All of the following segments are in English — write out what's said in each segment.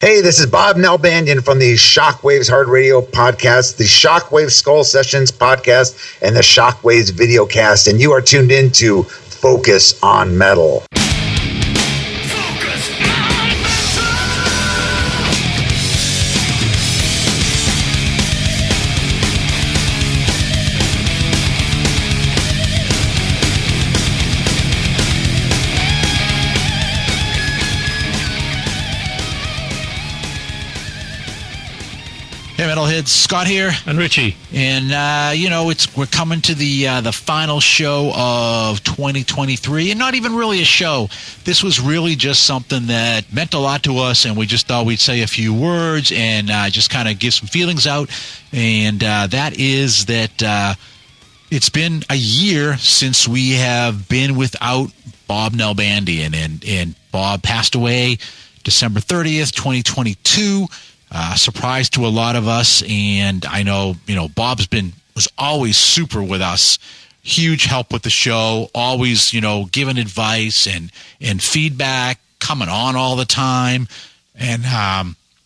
Hey, this is Bob Nalbandian from the Shockwaves Hard Radio podcast, the Shockwave Skull Sessions podcast, and the Shockwaves Videocast, and you are tuned in to Focus on Metal. Hey, Metalheads, Scott here. And Richie. And, we're coming to the final show of 2023, and not even really a show. This was really just something that meant a lot to us, and we just thought we'd say a few words and just kind of give some feelings out. And that is that it's been a year since we have been without Bob Nalbandian, and Bob passed away December 30th, 2022. Surprise to a lot of us, and I know, Bob's was always super with us, huge help with the show, always, giving advice and feedback, coming on all the time, and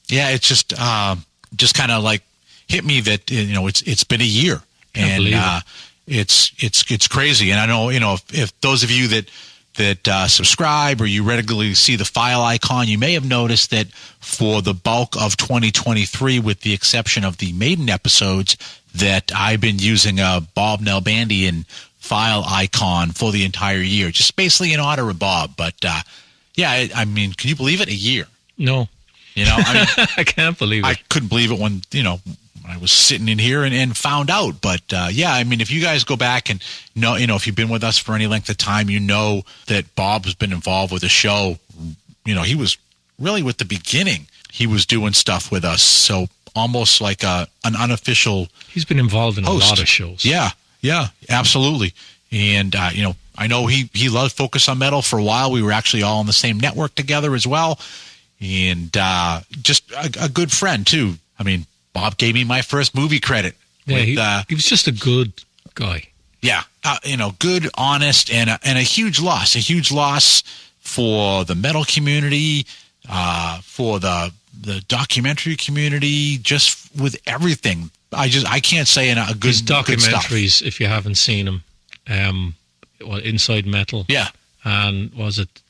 it's just kind of like hit me that it's been a year, and it's crazy, and I know if those of you that subscribe or you regularly see the file icon, you may have noticed that for the bulk of 2023, with the exception of the maiden episodes, that I've been using a Bob Nalbandian file icon for the entire year, just basically in honor of Bob. But I mean, can you believe it? A year? No. I can't believe it. I couldn't believe it when I was sitting in here and found out. But I mean, if you guys go back and know, if you've been with us for any length of time, you know that Bob has been involved with the show. He was really with the beginning. He was doing stuff with us, so almost like an unofficial. He's been involved in host. A lot of shows. Yeah, absolutely. And I know he loved Focus on Metal for a while. We were actually all on the same network together as well, and just a good friend too. I mean, Bob gave me my first movie credit. Yeah, he was just a good guy. Yeah, good, honest, and a huge loss. A huge loss for the metal community, for the documentary community, just with everything. I can't say a good His documentaries, good stuff. If you haven't seen them, Inside Metal. Yeah, and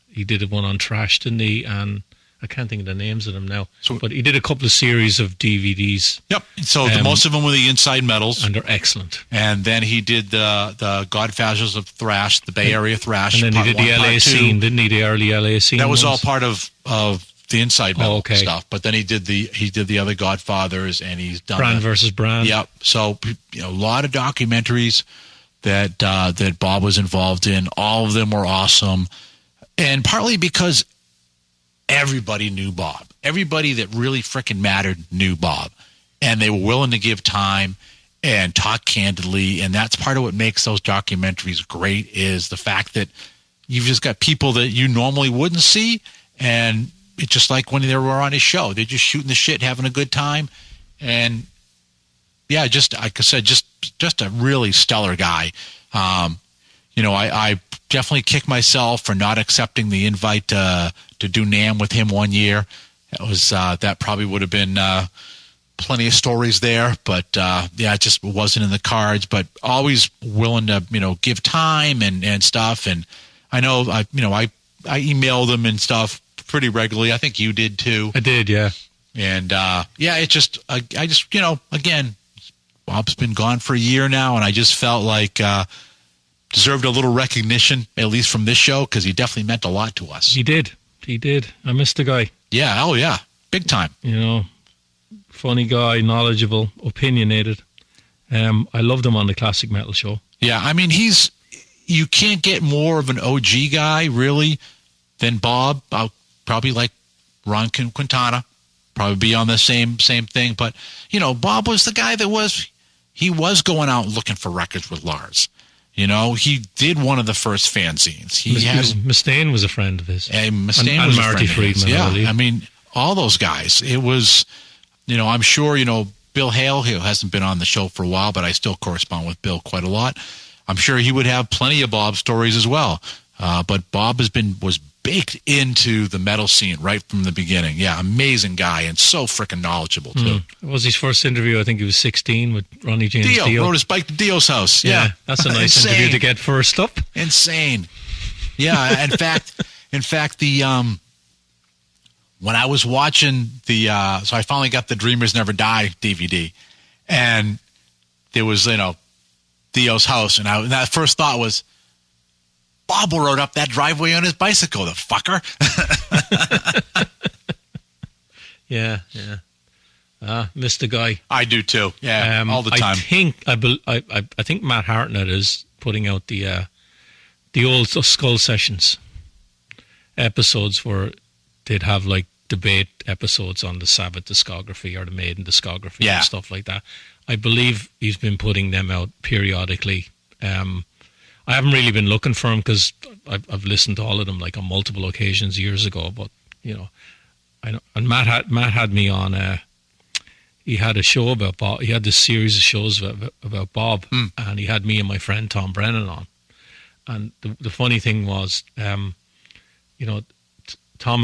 he did one on Trash, didn't he? And I can't think of the names of them now. But he did a couple of series of DVDs. Yep. So most of them were the Inside Metals. And they're excellent. And then he did the Godfathers of Thrash, the Bay Area Thrash. And then he did the LA scene, didn't he? The early LA scene. That was all part of the Inside Metal stuff. But then he did the other Godfathers, and he's done Brand versus Brand. Yep. So a lot of documentaries that Bob was involved in. All of them were awesome. And partly because everybody knew Bob. Everybody that really frickin' mattered knew Bob. And they were willing to give time and talk candidly. And that's part of what makes those documentaries great, is the fact that you've just got people that you normally wouldn't see. And it's just like when they were on his show. They're just shooting the shit, having a good time. And, just like I said, just a really stellar guy. I definitely kick myself for not accepting the invite to do NAMM with him one year. That probably would have been plenty of stories there, but it just wasn't in the cards. But always willing to give time and stuff. And I know I emailed him and stuff pretty regularly. I think you did too. I did, yeah. And it just again, Bob's been gone for a year now, and I just felt like deserved a little recognition, at least from this show, because he definitely meant a lot to us. He did. I missed the guy. Yeah, oh yeah, big time. Funny guy, knowledgeable, opinionated. I loved him on the Classic Metal Show. Yeah, I mean, you can't get more of an OG guy, really, than Bob. Probably like Ron Quintana, probably be on the same thing. But, Bob was the guy that was going out looking for records with Lars. He did one of the first fanzines. Mustaine was a friend of his. Mustaine and was Marty a friend Friedman. Yeah, I mean, all those guys. It was, I'm sure, Bill Hale, who hasn't been on the show for a while, but I still correspond with Bill quite a lot. I'm sure he would have plenty of Bob stories as well. But Bob was baked into the metal scene right from the beginning. Yeah, amazing guy and so freaking knowledgeable too. It was his first interview. I think he was 16 with Ronnie James Dio. Rode his bike to Dio's house. Yeah, that's a nice interview to get first up. Insane. Yeah, in fact, the when I was watching the so I finally got the Dreamers Never Die DVD, and there was Dio's house, and that first thought was, Bob rode up that driveway on his bicycle, the fucker. Yeah. Missed the guy. I do too. Yeah, all the time. I think Matt Hartnett is putting out the old Skull Sessions episodes where they'd have like debate episodes on the Sabbath discography or the Maiden discography and stuff like that. I believe he's been putting them out periodically. I haven't really been looking for him because I've listened to all of them like on multiple occasions years ago. But I know. And Matt had me on. He had a show about Bob. He had this series of shows about Bob, and he had me and my friend Tom Brennan on. And the funny thing was, Tom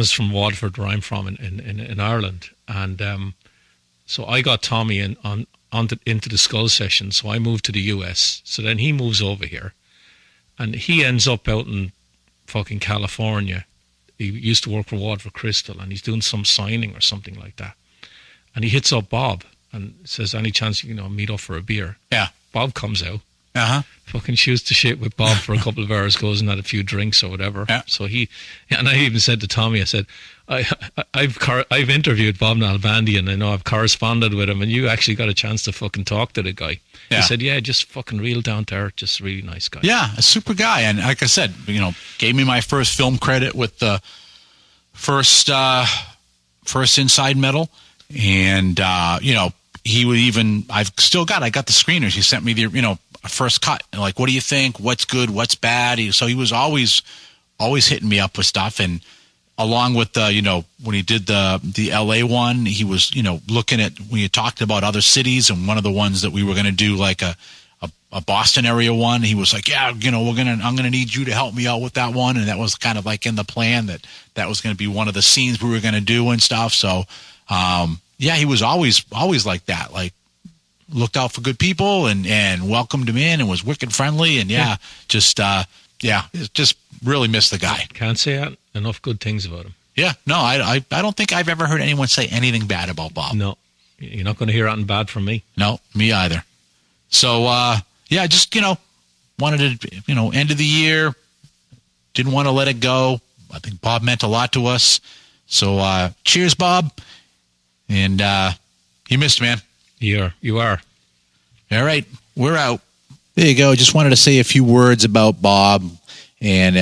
is from Waterford, where I'm from in Ireland, and so I got Tommy into the Skull Session. So I moved to the US. So then he moves over here. And he ends up out in fucking California. He used to work for Waterford Crystal, and he's doing some signing or something like that. And he hits up Bob and says, any chance you can meet up for a beer? Yeah. Bob comes out. Uh-huh. Fucking shoots the shit with Bob for a couple of hours, goes and had a few drinks or whatever. Yeah. So and I even said to Tommy, I said, I've interviewed Bob Nalbandian. I know I've corresponded with him, and you actually got a chance to fucking talk to the guy. Yeah. He said, yeah, just fucking real down to earth, just a really nice guy. Yeah, a super guy. And like I said, gave me my first film credit with the first Inside Metal. And, he would even, I got the screeners. He sent me the, first cut. And like, what do you think? What's good? What's bad? So he was always hitting me up with stuff. And along with the, when he did the LA one, he was, looking at, when you talked about other cities, and one of the ones that we were going to do like a Boston area one, he was like, yeah, I'm going to need you to help me out with that one. And that was kind of like in the plan that was going to be one of the scenes we were going to do and stuff. So, he was always like that, like looked out for good people and welcomed him in and was wicked friendly. And just really missed the guy. Can't say enough good things about him. Yeah, no, I don't think I've ever heard anyone say anything bad about Bob. No, you're not going to hear anything bad from me. No, me either. So, just, wanted to, end of the year, didn't want to let it go. I think Bob meant a lot to us. So, cheers, Bob. And you missed, man. You are. All right, we're out. There you go. Just wanted to say a few words about Bob. And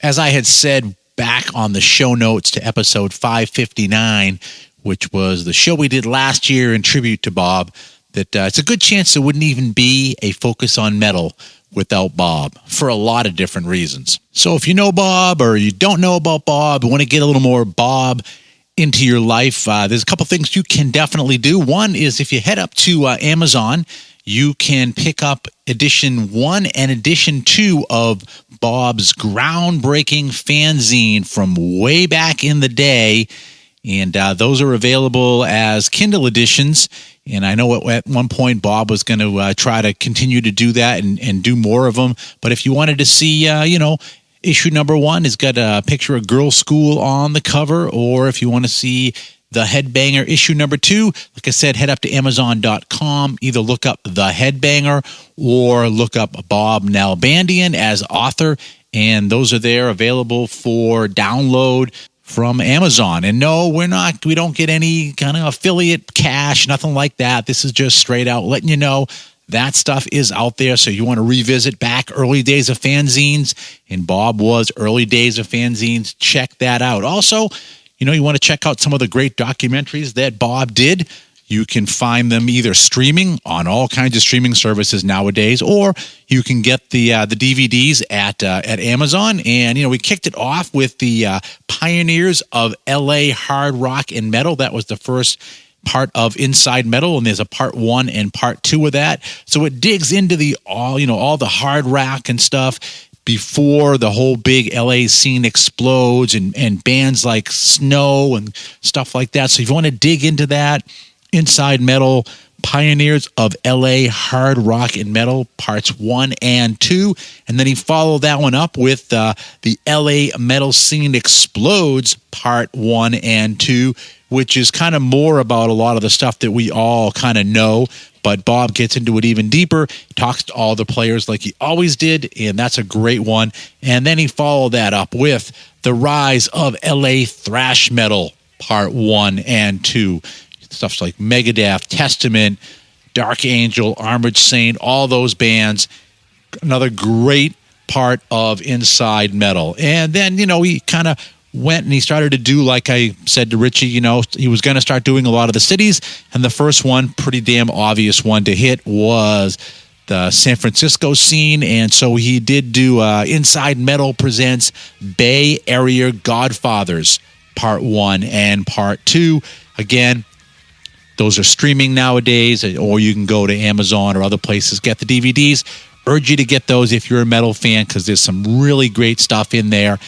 as I had said back on the show notes to episode 559, which was the show we did last year in tribute to Bob, that it's a good chance there wouldn't even be a Focus on Metal without Bob for a lot of different reasons. So if you know Bob or you don't know about Bob, want to get a little more Bob into your life, there's a couple things you can definitely do. One is if you head up to Amazon, you can pick up edition 1 and edition 2 of Bob's groundbreaking fanzine from way back in the day. And those are available as Kindle editions. And I know at one point Bob was going to try to continue to do that and do more of them. But if you wanted to see, issue number 1 has got a picture of Girls' School on the cover, or if you want to see the Headbanger issue number 2, like I said, head up to Amazon.com. Either look up the Headbanger or look up Bob Nalbandian as author, and those are there available for download from Amazon. And no, we don't get any kind of affiliate cash, nothing like that. This is just straight out letting you know that stuff is out there. So you want to revisit back early days of fanzines, and Bob was early days of fanzines, check that out. Also, you want to check out some of the great documentaries that Bob did. You can find them either streaming on all kinds of streaming services nowadays, or you can get the DVDs at Amazon. And, we kicked it off with the Pioneers of LA Hard Rock and Metal. That was the first part of Inside Metal, and there's a part 1 and part 2 of that. So it digs into all the hard rock and stuff, before the whole big LA scene explodes, and bands like Snow and stuff like that. So if you want to dig into that, Inside Metal, Pioneers of LA Hard Rock and Metal, parts 1 and 2. And then he followed that one up with the LA Metal Scene Explodes, part 1 and 2, which is kind of more about a lot of the stuff that we all kind of know. But Bob gets into it even deeper, talks to all the players like he always did, and that's a great one. And then he followed that up with The Rise of LA Thrash Metal, part 1 and 2. Stuff like Megadeth, Testament, Dark Angel, Armored Saint, all those bands. Another great part of Inside Metal. And then, he kind of went and he started to do, like I said to Richie, he was going to start doing a lot of the cities. And the first one, pretty damn obvious one to hit, was the San Francisco scene. And so he did do Inside Metal presents Bay Area Godfathers, part 1 and part 2. Again, those are streaming nowadays, or you can go to Amazon or other places, get the DVDs. Urge you to get those if you're a metal fan, because there's some really great stuff in there.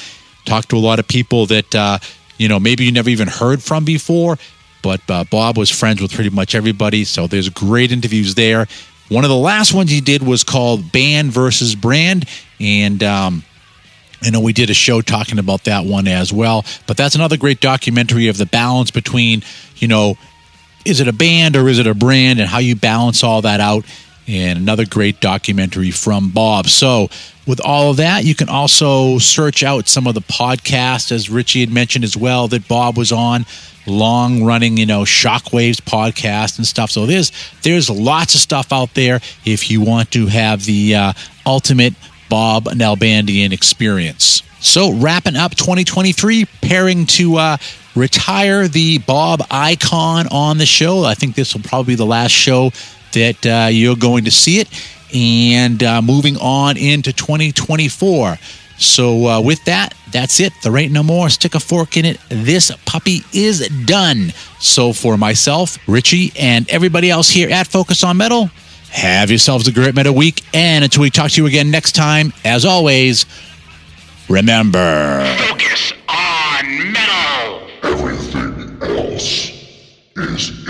Talked to a lot of people that, maybe you never even heard from before, but Bob was friends with pretty much everybody, so there's great interviews there. One of the last ones he did was called Band versus Brand, and I know we did a show talking about that one as well, but that's another great documentary of the balance between, is it a band or is it a brand, and how you balance all that out. And another great documentary from Bob. So with all of that, you can also search out some of the podcasts, as Richie had mentioned as well, that Bob was on, long-running, Shockwaves podcast and stuff. So there's lots of stuff out there if you want to have the ultimate Bob Nalbandian experience. So wrapping up 2023, preparing to retire the Bob icon on the show. I think this will probably be the last show that you're going to see it, and moving on into 2024. So with that, that's it. There ain't no more. Stick a fork in it. This puppy is done. So for myself, Richie, and everybody else here at Focus on Metal, have yourselves a great metal week. And until we talk to you again next time, as always, remember, focus on metal. Everything else is